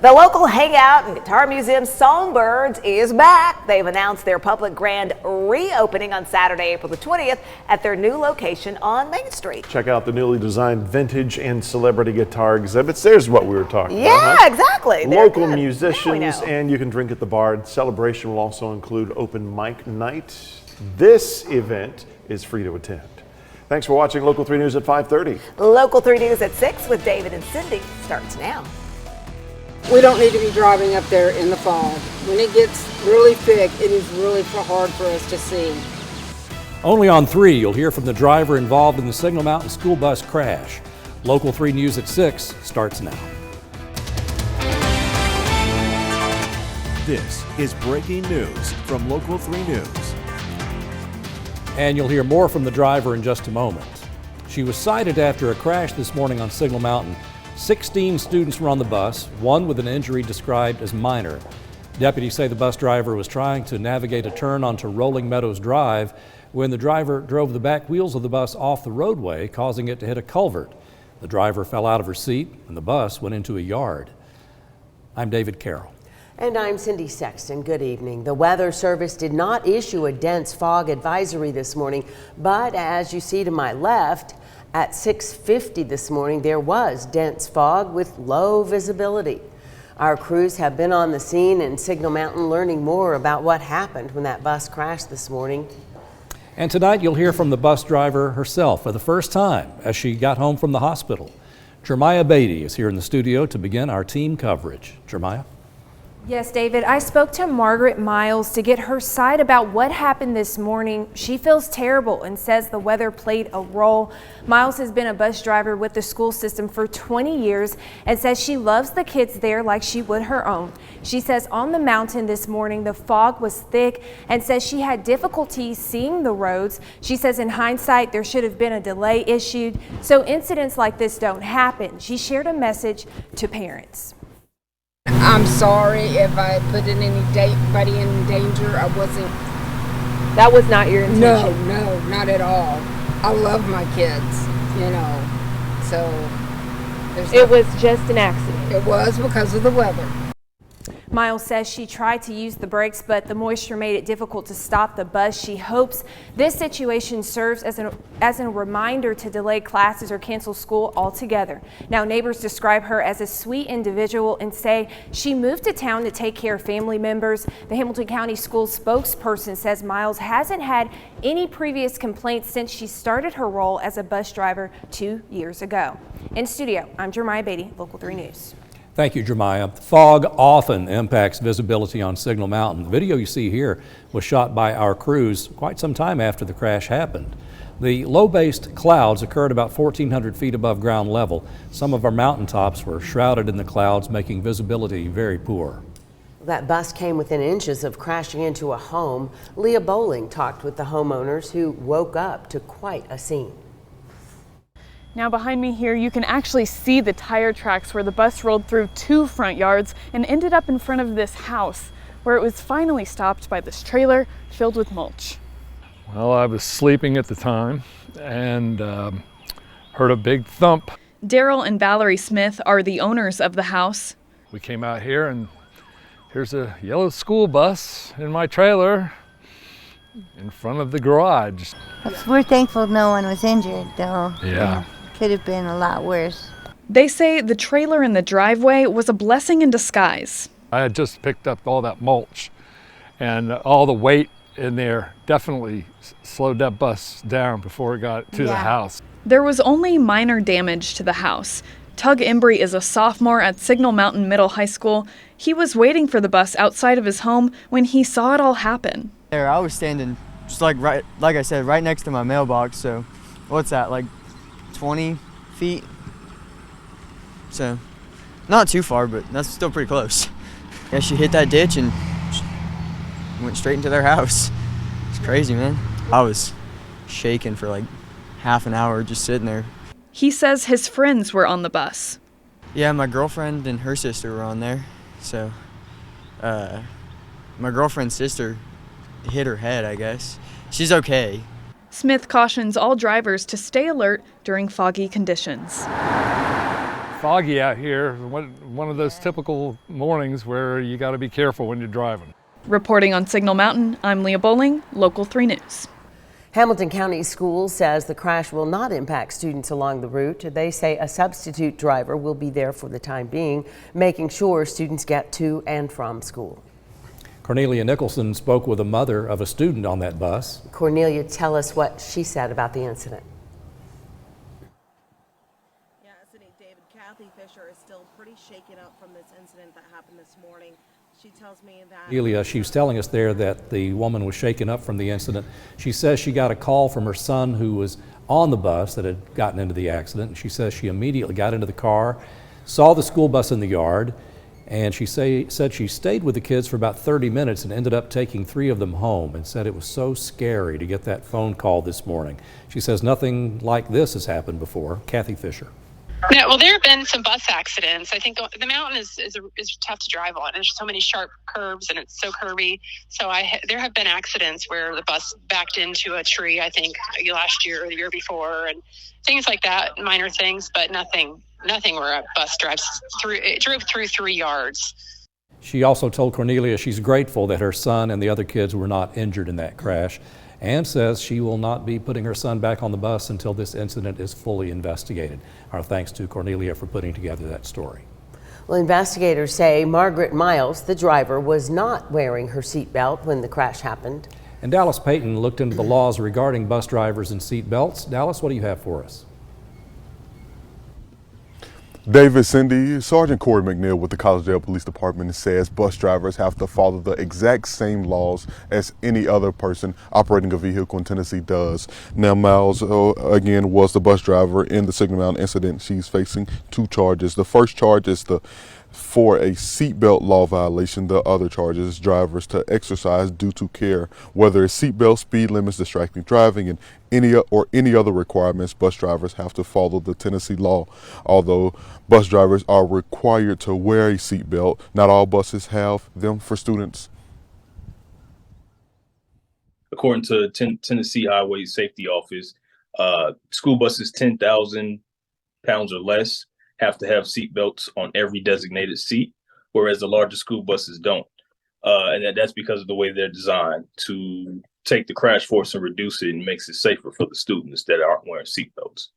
The local hangout and guitar museum Songbirds is back. They've announced their public grand reopening on Saturday, April the 20th at their new location on Main Street. Check out the newly designed vintage and celebrity guitar exhibits. There's what we were talking about. Yeah, huh? Exactly. Local musicians, and you can drink at the bar. The celebration will also include open mic night. This event is free to attend. Thanks for watching Local 3 News at 5:30. Local 3 News at 6 with David and Cindy starts now. We don't need to be driving up there in the fog. When it gets really thick, it is really hard for us to see. Only on 3, you'll hear from the driver involved in the Signal Mountain school bus crash. Local 3 News at 6 starts now. This is breaking news from Local 3 News. And you'll hear more from the driver in just a moment. She was cited after a crash this morning on Signal Mountain. 16 students were on the bus, one with an injury described as minor. Deputies say the bus driver was trying to navigate a turn onto Rolling Meadows Drive when the driver drove the back wheels of the bus off the roadway, causing it to hit a culvert. The driver fell out of her seat and the bus went into a yard. I'm David Carroll. And I'm Cindy Sexton. Good evening. The Weather Service did not issue a dense fog advisory this morning, but as you see to my left, at 6:50 this morning, there was dense fog with low visibility. Our crews have been on the scene in Signal Mountain learning more about what happened when that bus crashed this morning. And tonight you'll hear from the bus driver herself for the first time as she got home from the hospital. Jeremiah Beatty is here in the studio to begin our team coverage. Jeremiah? Yes, David, I spoke to Margaret Miles to get her side about what happened this morning. She feels terrible and says the weather played a role. Miles has been a bus driver with the school system for 20 years and says she loves the kids there like she would her own. She says on the mountain this morning the fog was thick and says she had difficulty seeing the roads. She says in hindsight there should have been a delay issued so incidents like this don't happen. She shared a message to parents. I'm sorry if I put anybody in danger. I wasn't. That was not your intention. No, not at all. I love my kids, so it was just an accident. It was because of the weather. Miles says she tried to use the brakes, but the moisture made it difficult to stop the bus. She hopes this situation serves as a reminder to delay classes or cancel school altogether. Now, neighbors describe her as a sweet individual and say she moved to town to take care of family members. The Hamilton County School spokesperson says Miles hasn't had any previous complaints since she started her role as a bus driver 2 years ago. In studio, I'm Jeremiah Beatty, Local 3 News. Thank you, Jeremiah. Fog often impacts visibility on Signal Mountain. The video you see here was shot by our crews quite some time after the crash happened. The low-based clouds occurred about 1,400 feet above ground level. Some of our mountaintops were shrouded in the clouds, making visibility very poor. That bus came within inches of crashing into a home. Leah Bowling talked with the homeowners who woke up to quite a scene. Now behind me here, you can actually see the tire tracks where the bus rolled through 2 front yards and ended up in front of this house, where it was finally stopped by this trailer filled with mulch. Well, I was sleeping at the time and heard a big thump. Daryl and Valerie Smith are the owners of the house. We came out here and here's a yellow school bus in my trailer in front of the garage. We're thankful no one was injured, though. Yeah. Could have been a lot worse. They say the trailer in the driveway was a blessing in disguise. I had just picked up all that mulch and all the weight in there definitely slowed that bus down before it got to the house. There was only minor damage to the house. Tug Embry is a sophomore at Signal Mountain Middle High School. He was waiting for the bus outside of his home when he saw it all happen. There, I was standing just like I said, right next to my mailbox. So what's that, like 20 feet? So not too far, but that's still pretty close. Yeah, she hit that ditch and went straight into their house. It's crazy, man. I was shaking for like half an hour just sitting there. He says his friends were on the bus. Yeah, my girlfriend and her sister were on there. So my girlfriend's sister hit her head, I guess. She's okay. Smith cautions all drivers to stay alert during foggy conditions. foggy out here. One of those typical mornings where you got to be careful when you're driving. Reporting on Signal Mountain, I'm Leah Bowling, Local 3 News. Hamilton County Schools says the crash will not impact students along the route. They say a substitute driver will be there for the time being, making sure students get to and from school. Cornelia Nicholson spoke with a mother of a student on that bus. Cornelia, tell us what she said about the incident. Yeah, City David, Kathy Fisher is still pretty shaken up from this incident that happened this morning. She tells me that Cornelia, she was telling us there that the woman was shaken up from the incident. She says she got a call from her son who was on the bus that had gotten into the accident. She says she immediately got into the car, saw the school bus in the yard, and she said she stayed with the kids for about 30 minutes and ended up taking 3 of them home, and said it was so scary to get that phone call this morning. She says nothing like this has happened before. Kathy Fisher. Yeah, well, there have been some bus accidents. I think the mountain is tough to drive on. There's so many sharp curves and it's so curvy. So there have been accidents where the bus backed into a tree, I think last year or the year before, and things like that, minor things, but nothing where a bus drove through 3 yards. She also told Cornelia she's grateful that her son and the other kids were not injured in that crash, and says she will not be putting her son back on the bus until this incident is fully investigated. Our thanks to Cornelia for putting together that story. Well, investigators say Margaret Miles, the driver, was not wearing her seatbelt when the crash happened. And Dallas Payton looked into the laws regarding bus drivers and seat belts. Dallas, what do you have for us? David, Cindy, Sergeant Corey McNeil with the Collegedale Police Department says bus drivers have to follow the exact same laws as any other person operating a vehicle in Tennessee does. Now, Miles, again, was the bus driver in the Signal Mountain incident. She's facing 2 charges. The first charge is for a seatbelt law violation. The other charge is drivers to exercise due to care, whether it's seatbelt, speed limits, distracting driving, and any other requirements. Bus drivers have to follow the Tennessee law. Although bus drivers are required to wear a seatbelt, not all buses have them for students. According to Tennessee Highway Safety Office, school buses 10,000 pounds or less have to have seat belts on every designated seat, whereas the larger school buses don't. And that's because of the way they're designed to take the crash force and reduce it, and makes it safer for the students that aren't wearing seat belts.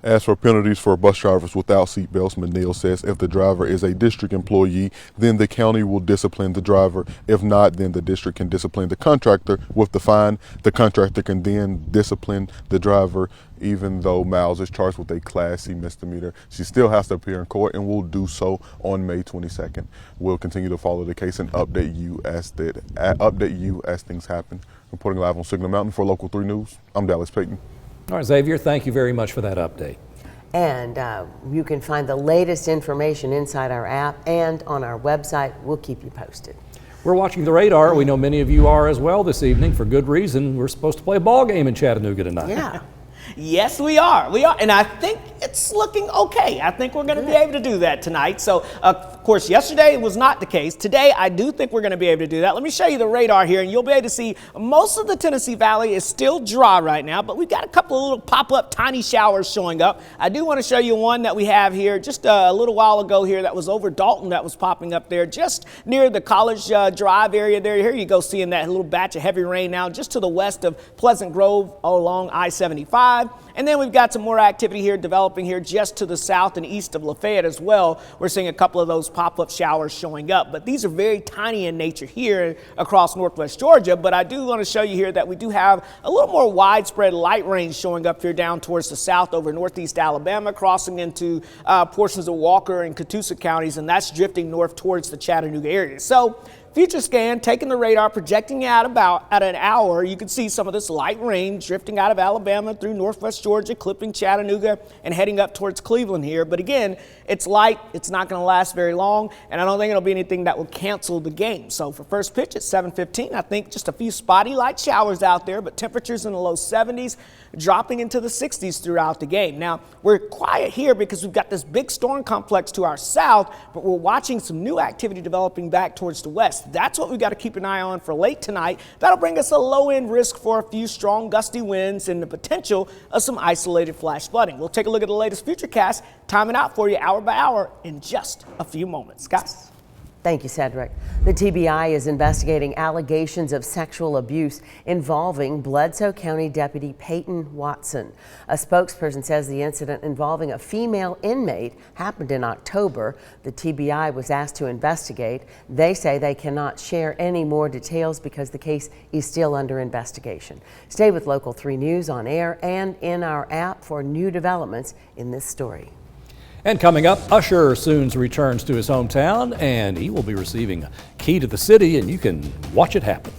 As for penalties for bus drivers without seatbelts, McNeil says if the driver is a district employee, then the county will discipline the driver. If not, then the district can discipline the contractor with the fine. The contractor can then discipline the driver. Even though Miles is charged with a Class C misdemeanor, she still has to appear in court and will do so on May 22nd. We'll continue to follow the case and update you as things happen. Reporting live on Signal Mountain for Local 3 News, I'm Dallas Payton. All right, Xavier, thank you very much for that update. And you can find the latest information inside our app and on our website. We'll keep you posted. We're watching the radar. We know many of you are as well this evening, for good reason. We're supposed to play a ball game in Chattanooga tonight. Yeah. Yes, we are. And I think it's looking okay. I think we're going to be able to do that tonight. So, of course, yesterday was not the case. Today, I do think we're going to be able to do that. Let me show you the radar here, and you'll be able to see most of the Tennessee Valley is still dry right now, but we've got a couple of little pop-up tiny showers showing up. I do want to show you one that we have here just a little while ago here that was over Dalton that was popping up there just near the College Drive area there. Here you go, seeing that little batch of heavy rain now just to the west of Pleasant Grove along I-75. And then we've got some more activity here developing here just to the south and east of Lafayette as well. We're seeing a couple of those pop-up showers showing up, but these are very tiny in nature here across northwest Georgia. But I do want to show you here that we do have a little more widespread light rain showing up here down towards the south over northeast Alabama, crossing into portions of Walker and Catoosa counties, and that's drifting north towards the Chattanooga area. So future scan, taking the radar, projecting out about at an hour, you can see some of this light rain drifting out of Alabama through northwest Georgia, clipping Chattanooga and heading up towards Cleveland here. But again, it's light. It's not going to last very long, and I don't think it'll be anything that will cancel the game. So for first pitch at 7:15, I think just a few spotty light showers out there, but temperatures in the low 70s, dropping into the 60s throughout the game. Now, we're quiet here because we've got this big storm complex to our south, but we're watching some new activity developing back towards the west. west. That's what we've got to keep an eye on for late tonight. That'll bring us a low-end risk for a few strong gusty winds and the potential of some isolated flash flooding. We'll take a look at the latest futurecast, timing out for you hour by hour in just a few moments. Guys. Thank you, Cedric. The TBI is investigating allegations of sexual abuse involving Bledsoe County Deputy Peyton Watson. A spokesperson says the incident involving a female inmate happened in October. The TBI was asked to investigate. They say they cannot share any more details because the case is still under investigation. Stay with Local 3 News on air and in our app for new developments in this story. And coming up, Usher soon returns to his hometown, and he will be receiving a key to the city, and you can watch it happen.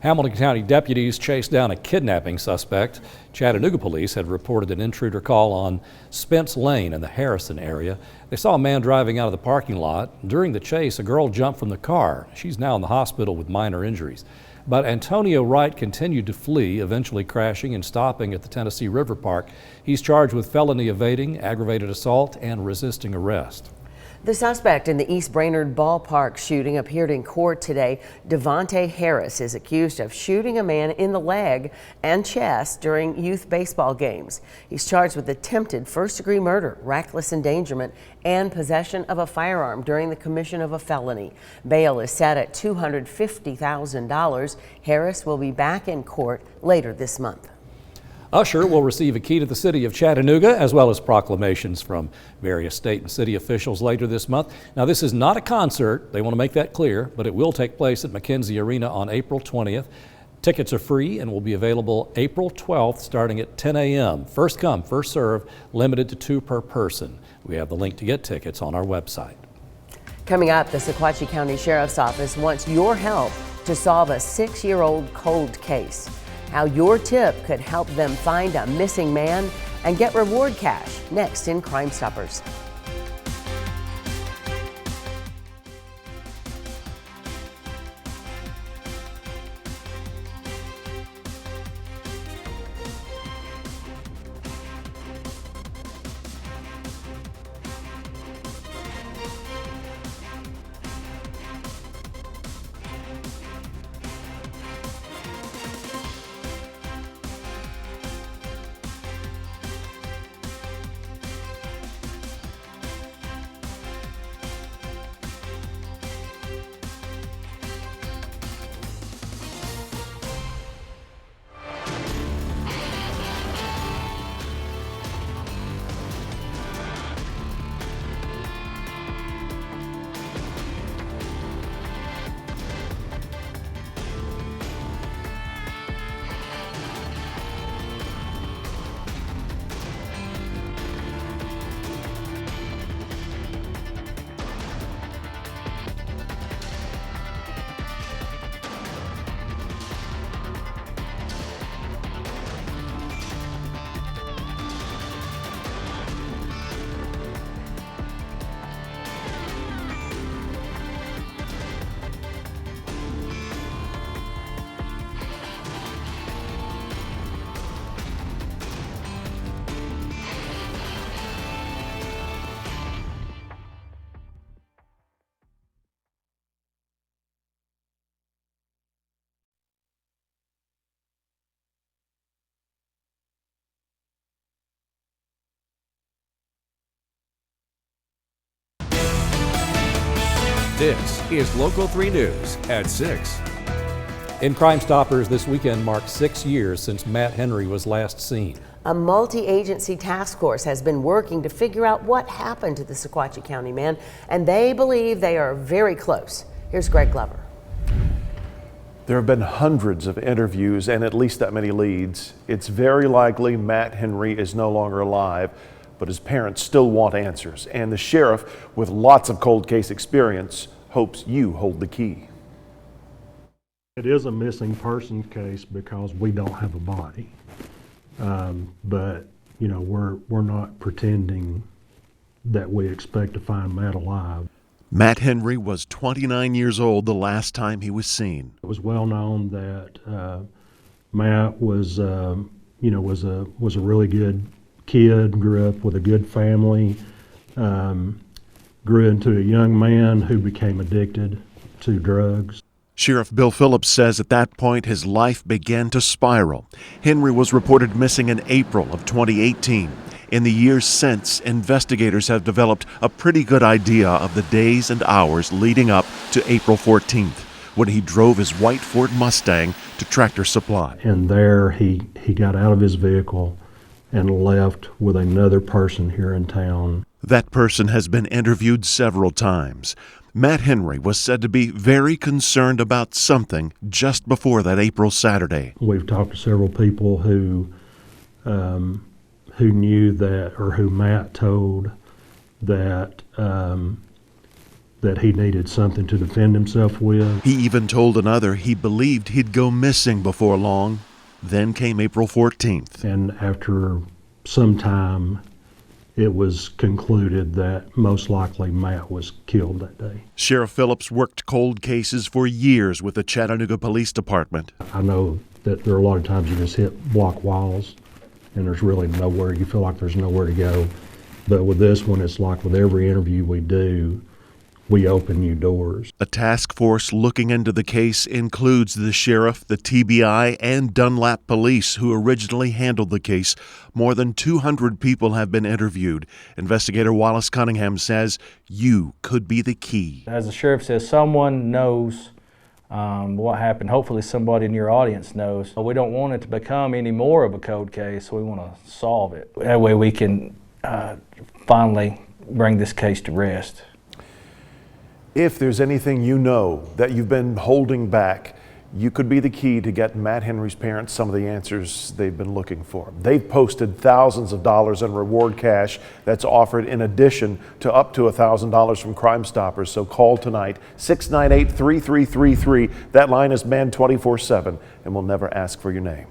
Hamilton County deputies chased down a kidnapping suspect. Chattanooga police had reported an intruder call on Spence Lane in the Harrison area. They saw a man driving out of the parking lot. During the chase, a girl jumped from the car. She's now in the hospital with minor injuries. But Antonio Wright continued to flee, eventually crashing and stopping at the Tennessee River Park. He's charged with felony evading, aggravated assault, and resisting arrest. The suspect in the East Brainerd Ballpark shooting appeared in court today. Devontae Harris is accused of shooting a man in the leg and chest during youth baseball games. He's charged with attempted first-degree murder, reckless endangerment, and possession of a firearm during the commission of a felony. Bail is set at $250,000. Harris will be back in court later this month. Usher will receive a key to the city of Chattanooga, as well as proclamations from various state and city officials later this month. Now, this is not a concert. They want to make that clear, but it will take place at McKenzie Arena on April 20th. Tickets are free and will be available April 12th starting at 10 a.m. First come, first serve, limited to 2 per person. We have the link to get tickets on our website. Coming up, the Sequatchie County Sheriff's Office wants your help to solve a 6-year-old cold case. How your tip could help them find a missing man and get reward cash next in Crime Stoppers. This is Local 3 News at 6. In Crime Stoppers, this weekend marked 6 years since Matt Henry was last seen. A multi-agency task force has been working to figure out what happened to the Sequatchie County man, and they believe they are very close. Here's Greg Glover. There have been hundreds of interviews and at least that many leads. It's very likely Matt Henry is no longer alive, but his parents still want answers. And the sheriff, with lots of cold case experience, hopes you hold the key. It is a missing person case because we don't have a body. But, you know, we're not pretending that we expect to find Matt alive. Matt Henry was 29 years old the last time he was seen. It was well known that Matt was, was a really good kid, grew up with a good family, grew into a young man who became addicted to drugs. Sheriff Bill Phillips says at that point his life began to spiral. Henry was reported missing in April of 2018. In the years since, investigators have developed a pretty good idea of the days and hours leading up to April 14th, when he drove his white Ford Mustang to Tractor Supply. And there he got out of his vehicle and left with another person here in town. That person has been interviewed several times. Matt Henry was said to be very concerned about something just before that April Saturday. We've talked to several people who knew that, or who Matt told that that he needed something to defend himself with. He even told another he believed he'd go missing before long. Then came April 14th. And after some time, it was concluded that most likely Matt was killed that day. Sheriff Phillips worked cold cases for years with the Chattanooga Police Department. I know that there are a lot of times you just hit block walls and there's really nowhere, you feel like there's nowhere to go. But with this one, it's like with every interview we do, we open new doors. A task force looking into the case includes the sheriff, the TBI, and Dunlap Police, who originally handled the case. More than 200 people have been interviewed. Investigator Wallace Cunningham says you could be the key. As the sheriff says, someone knows what happened. Hopefully somebody in your audience knows. We don't want it to become any more of a cold case, so we want to solve it. That way we can finally bring this case to rest. If there's anything you know that you've been holding back, you could be the key to get Matt Henry's parents some of the answers they've been looking for. They've posted thousands of dollars in reward cash that's offered in addition to up to $1,000 from Crime Stoppers. So call tonight, 698-3333. That line is manned 24/7, and we'll never ask for your name.